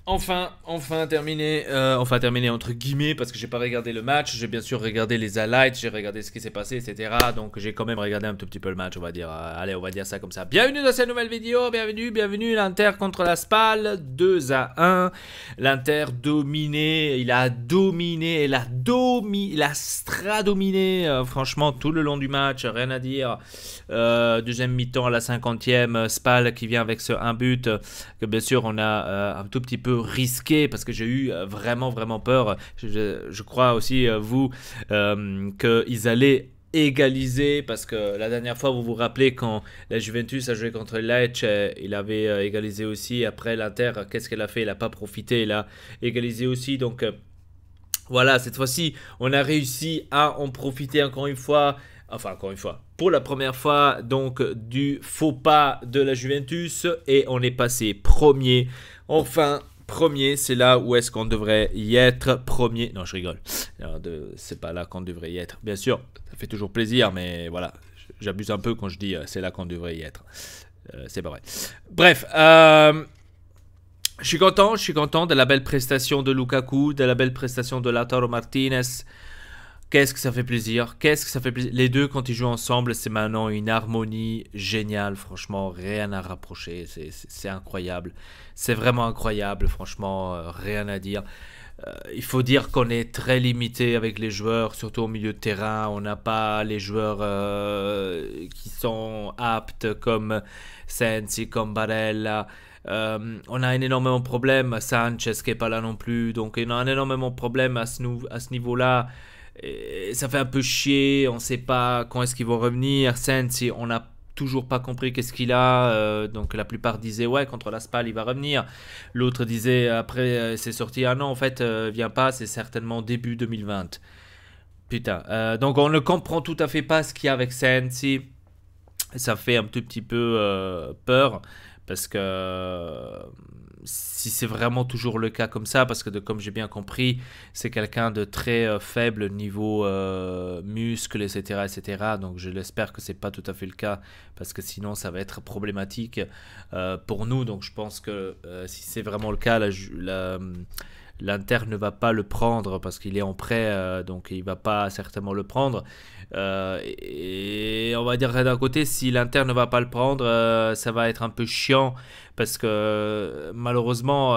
Enfin terminé entre guillemets parce que j'ai pas regardé le match. J'ai bien sûr regardé les highlights, j'ai regardé ce qui s'est passé, etc. Donc j'ai quand même regardé un tout petit peu le match, on va dire. Allez, on va dire ça comme ça. Bienvenue dans cette nouvelle vidéo, bienvenue. L'Inter contre la Spal, 2-1. L'Inter dominé, il a stradominé, franchement, tout le long du match, rien à dire. Deuxième mi-temps à la 50e, Spal qui vient avec ce 1 but que bien sûr on a un tout petit peu risqué parce que j'ai eu vraiment peur. Je crois aussi, vous, qu'ils allaient égaliser parce que la dernière fois vous vous rappelez quand la Juventus a joué contre Lecce, il avait égalisé aussi. Après l'Inter, qu'est-ce qu'elle a fait? Elle n'a pas profité, il a égalisé aussi. Donc voilà, cette fois-ci on a réussi à en profiter encore une fois. Enfin, encore une fois, pour la première fois, donc du faux pas de la Juventus, et on est passé premier. Enfin, premier, c'est là où est-ce qu'on devrait y être. Premier, non, je rigole. C'est pas là qu'on devrait y être. Bien sûr, ça fait toujours plaisir, mais voilà, j'abuse un peu quand je dis c'est là qu'on devrait y être. C'est pas vrai. Bref, je suis content de la belle prestation de Lukaku, de la belle prestation de Lautaro Martinez. Qu'est-ce que ça fait plaisir, Les deux, quand ils jouent ensemble, c'est maintenant une harmonie géniale. Franchement, rien à rapprocher. C'est incroyable. C'est vraiment incroyable, franchement, rien à dire. Il faut dire qu'on est très limité avec les joueurs, surtout au milieu de terrain. On n'a pas les joueurs qui sont aptes comme Sensi, comme Barella. On a énormément de problèmes. Sanchez qui n'est pas là non plus. Donc, on a énormément de problèmes à ce niveau-là. Et ça fait un peu chier, on sait pas quand est-ce qu'ils vont revenir. Sensi, on n'a toujours pas compris qu'est-ce qu'il a. Donc la plupart disaient ouais, contre la Spal il va revenir. L'autre disait après c'est sorti, ah non en fait vient pas, c'est certainement début 2020. Putain, donc on ne comprend tout à fait pas ce qu'il y a avec Sensi. Ça fait un tout petit peu peur parce que si c'est vraiment toujours le cas comme ça, parce que comme j'ai bien compris, c'est quelqu'un de très faible niveau muscles, etc. Donc je l'espère que c'est pas tout à fait le cas, parce que sinon ça va être problématique pour nous. Donc je pense que si c'est vraiment le cas, l'Inter ne va pas le prendre parce qu'il est en prêt, donc il va pas certainement le prendre. Et on va dire d'un côté, si l'Inter ne va pas le prendre, ça va être un peu chiant parce que malheureusement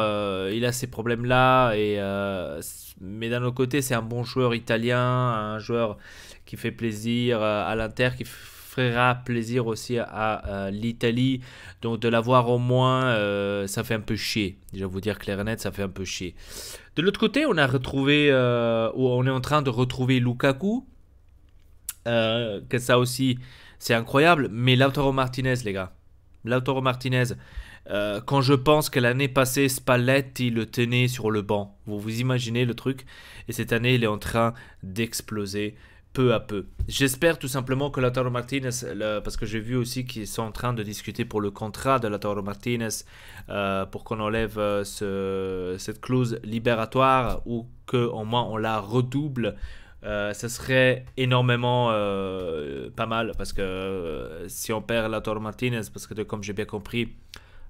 il a ces problèmes là, mais d'un autre côté c'est un bon joueur italien, un joueur qui fait plaisir à l'Inter, qui fera plaisir aussi à l'Italie. Donc de l'avoir au moins, ça fait un peu chier. Je vais vous dire clair et net, ça fait un peu chier. De l'autre côté, on a retrouvé, on est en train de retrouver Lukaku. Que ça aussi, c'est incroyable. Mais Lautaro Martinez, les gars. Lautaro Martinez, quand je pense que l'année passée, Spalletti le tenait sur le banc. Vous imaginez le truc? Et cette année, il est en train d'exploser peu à peu. J'espère tout simplement que Lautaro Martinez, parce que j'ai vu aussi qu'ils sont en train de discuter pour le contrat de Lautaro Martinez, pour qu'on enlève cette clause libératoire, ou qu'au moins on la redouble. Ça serait énormément pas mal, parce que si on perd Lautaro Martinez, parce que comme j'ai bien compris,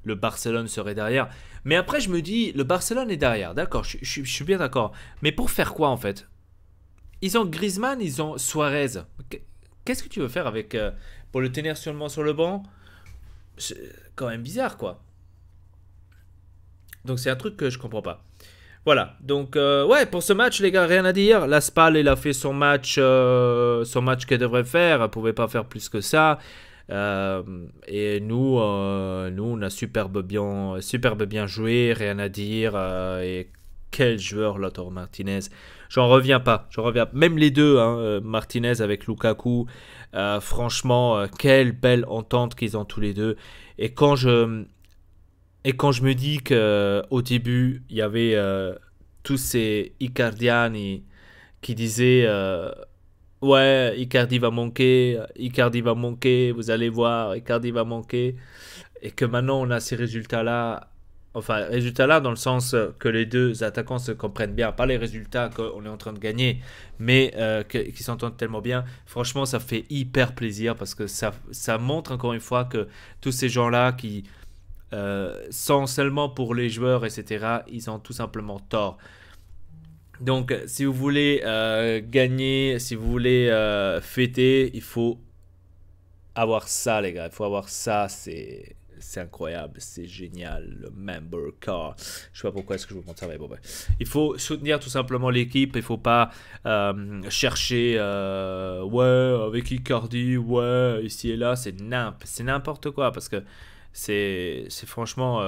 le Barcelone serait derrière. Mais après je me dis, le Barcelone est derrière, d'accord, je suis bien d'accord. Mais pour faire quoi en fait? Ils ont Griezmann, ils ont Suarez. Qu'est-ce que tu veux faire avec pour le tenir seulement sur le banc? C'est quand même bizarre, quoi. Donc c'est un truc que je comprends pas. Voilà, donc ouais, pour ce match, les gars, rien à dire. La Spal, il a fait son match qu'elle devrait faire. Elle pouvait pas faire plus que ça. Et nous, on a superbe bien joué, rien à dire. Et quel joueur, Lautaro Martinez. J'en reviens pas. Même les deux, hein, Martinez avec Lukaku. Franchement, quelle belle entente qu'ils ont tous les deux. Et quand je me dis qu'au début, il y avait tous ces Icardiani qui disaient ouais, Icardi va manquer, vous allez voir, Icardi va manquer. Et que maintenant, on a ces résultats-là. Enfin, résultats-là dans le sens que les deux attaquants se comprennent bien. Pas les résultats qu'on est en train de gagner, mais qui s'entendent tellement bien. Franchement, ça fait hyper plaisir parce que ça montre encore une fois que tous ces gens-là qui sans seulement pour les joueurs, etc. Ils ont tout simplement tort. Donc, si vous voulez gagner, si vous voulez fêter, il faut avoir ça, les gars. Il faut avoir ça, c'est incroyable, c'est génial. Le member car. Je sais pas pourquoi est-ce que je vous montre ça, mais bon, bref. Il faut soutenir tout simplement l'équipe. Il faut pas chercher, ouais, avec Icardi, ouais, ici et là. C'est n'importe quoi parce que c'est franchement.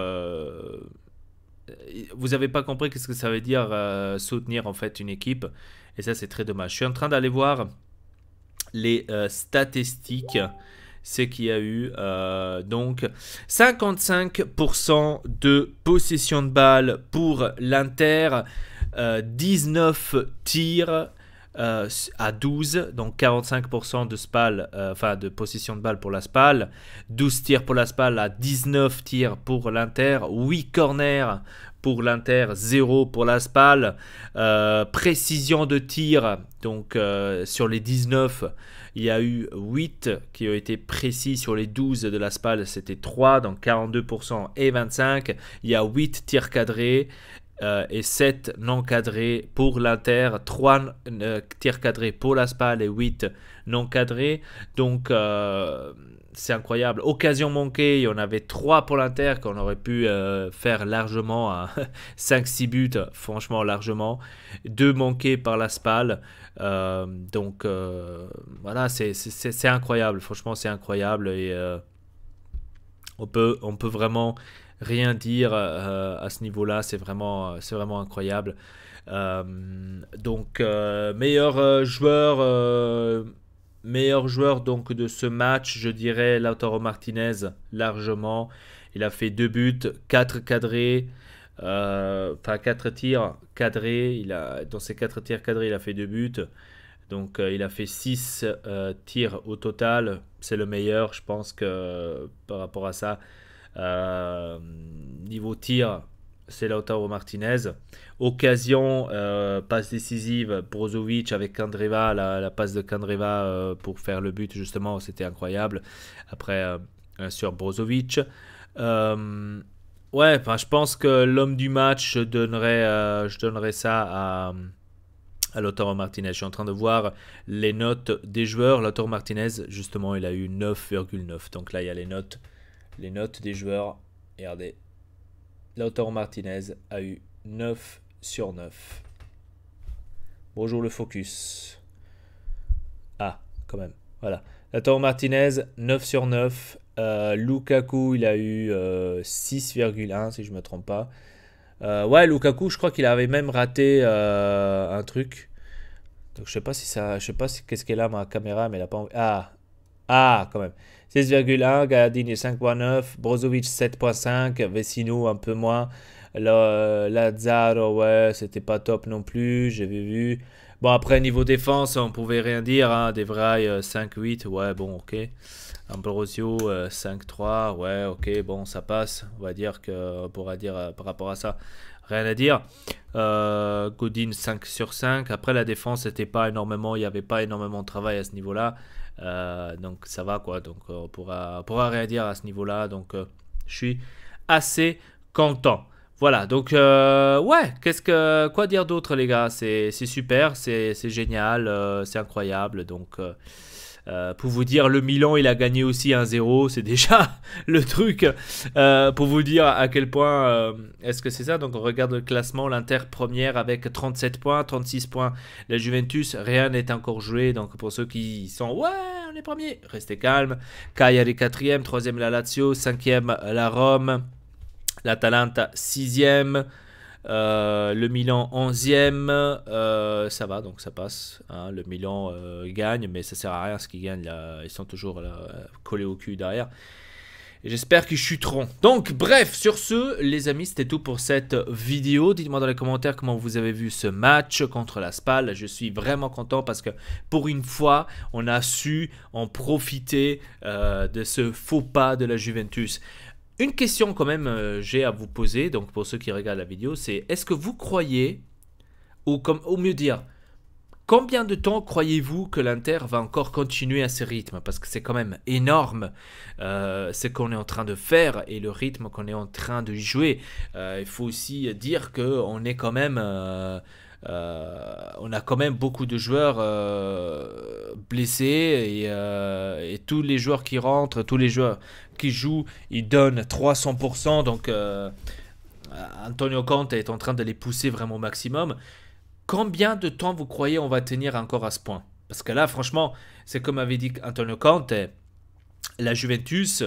Vous n'avez pas compris qu'est-ce que ça veut dire soutenir en fait une équipe. Et ça, c'est très dommage. Je suis en train d'aller voir les statistiques. C'est qu'il y a eu donc 55% de possession de balle pour l'Inter, 19 tirs à 12, donc 45% de SPAL, enfin de possession de balle pour la SPAL, 12 tirs pour la SPAL à 19 tirs pour l'Inter, 8 corners pour l'Inter, 0 pour la SPAL, précision de tir, donc sur les 19, il y a eu 8 qui ont été précis sur les 12 de la SPAL, c'était 3, donc 42% et 25. Il y a 8 tirs cadrés et 7 non cadrés pour l'Inter, 3 tirs cadrés pour la SPAL et 8 non cadrés. Donc c'est incroyable. Occasion manquée, il y en avait 3 pour l'Inter qu'on aurait pu faire largement à 5-6 buts, franchement largement. 2 manqués par la SPAL. Donc voilà, c'est incroyable, franchement c'est incroyable et on peut vraiment rien dire à ce niveau-là, c'est vraiment incroyable. Donc meilleur joueur donc de ce match, je dirais Lautaro Martinez largement. Il a fait 2 buts, 4 cadrés. Enfin 4 tirs cadrés, dans ces 4 tirs cadrés il a fait 2 buts, donc il a fait 6 tirs au total, c'est le meilleur je pense que par rapport à ça. Niveau tir c'est Lautaro Martinez. Occasion, passe décisive, Brozovic avec Candreva, la passe de Candreva pour faire le but justement, c'était incroyable. Après sur Brozovic, ouais, enfin, je pense que l'homme du match, je donnerais ça à Lautaro Martinez. Je suis en train de voir les notes des joueurs. Lautaro Martinez, justement, il a eu 9,9. Donc là, il y a les notes des joueurs. Regardez, Lautaro Martinez a eu 9 sur 9. Bonjour le focus. Ah, quand même. Voilà. Lautaro Martinez, 9 sur 9. Lukaku, il a eu 6,1 si je ne me trompe pas. Ouais, Lukaku, je crois qu'il avait même raté un truc. Donc je sais pas qu'est-ce qu'elle a ma caméra, mais elle a pas. Quand même. 6,1, Galadini 5,9, Brozovic 7,5, Vecino un peu moins. Lazzaro, ouais, c'était pas top non plus, j'avais vu. Bon, après, niveau défense, on pouvait rien dire. Hein. Devray 5,8, ouais, bon, ok. Ambrosio 5,3, ouais, ok, bon, ça passe. On pourra dire par rapport à ça, rien à dire. Godin 5 sur 5. Après, la défense, c'était pas énormément, il n'y avait pas énormément de travail à ce niveau-là. Donc, ça va, quoi. Donc, on pourra rien dire à ce niveau-là. Donc, je suis assez content. Voilà, donc ouais, quoi dire d'autre les gars, c'est super, c'est génial, c'est incroyable, donc pour vous dire, le Milan il a gagné aussi 1-0, c'est déjà le truc, pour vous dire à quel point, est-ce que c'est ça, donc on regarde le classement, l'Inter première avec 37 points, 36 points, la Juventus, rien n'est encore joué, donc pour ceux qui sont, ouais, on est premier, restez calme, Cagliari 4e, 3e la Lazio, 5e la Rome, l'Atalanta 6e, le Milan 11e, ça va donc ça passe, hein, le Milan gagne mais ça sert à rien ce qu'ils gagnent là, ils sont toujours là, collés au cul derrière et j'espère qu'ils chuteront. Donc bref, sur ce les amis, c'était tout pour cette vidéo. Dites-moi dans les commentaires comment vous avez vu ce match contre la SPAL. Je suis vraiment content parce que pour une fois on a su en profiter de ce faux pas de la Juventus. Une question quand même j'ai à vous poser, donc pour ceux qui regardent la vidéo, c'est est-ce que vous croyez, ou mieux dire, Combien de temps croyez-vous que l'Inter va encore continuer à ce rythme? Parce que c'est quand même énorme ce qu'on est en train de faire et le rythme qu'on est en train de jouer. Il faut aussi dire qu'on est quand même... on a quand même beaucoup de joueurs blessés et tous les joueurs qui rentrent, tous les joueurs qui jouent, ils donnent 300%. Donc Antonio Conte est en train de les pousser vraiment au maximum. Combien de temps vous croyez on va tenir encore à ce point? Parce que là, franchement, c'est comme avait dit Antonio Conte, la Juventus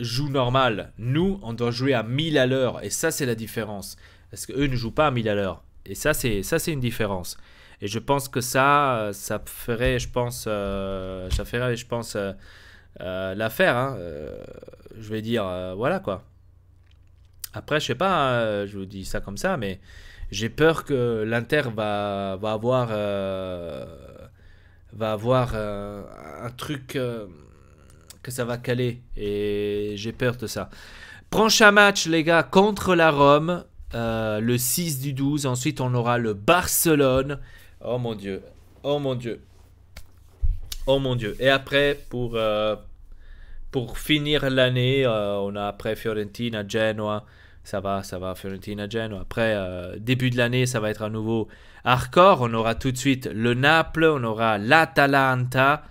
joue normal. Nous, on doit jouer à 1000 à l'heure. Et ça, c'est la différence. Parce qu'eux ne jouent pas à 1000 à l'heure. Et ça, c'est une différence. Et je pense que ça ferait, je pense, l'affaire. Hein. Je vais dire, voilà quoi. Après, je sais pas, hein, je vous dis ça comme ça, mais j'ai peur que l'Inter va avoir un truc que ça va caler. Et j'ai peur de ça. Prochain match, les gars, contre la Rome. Le 6 du 12. Ensuite, on aura le Barcelone. Oh mon Dieu. Oh mon Dieu. Oh mon Dieu. Et après, pour finir l'année, on a après Fiorentina, Genoa. Ça va, Fiorentina, Genoa. Après, début de l'année, ça va être à nouveau hardcore. On aura tout de suite le Naples. On aura l'Atalanta.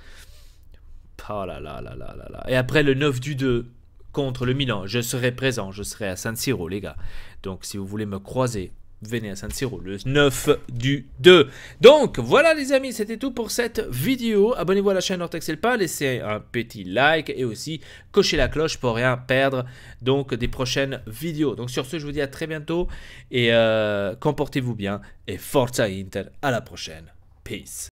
Oh là là là là là là. Et après, le 9 du 2. Contre le Milan, je serai présent, je serai à San Siro, les gars. Donc, si vous voulez me croiser, venez à San Siro le 9 du 2. Donc, voilà les amis, c'était tout pour cette vidéo. Abonnez-vous à la chaîne Nortexcel pas, laissez un petit like et aussi cochez la cloche pour rien perdre donc des prochaines vidéos. Donc, sur ce, je vous dis à très bientôt et comportez-vous bien et Forza Inter, à la prochaine. Peace.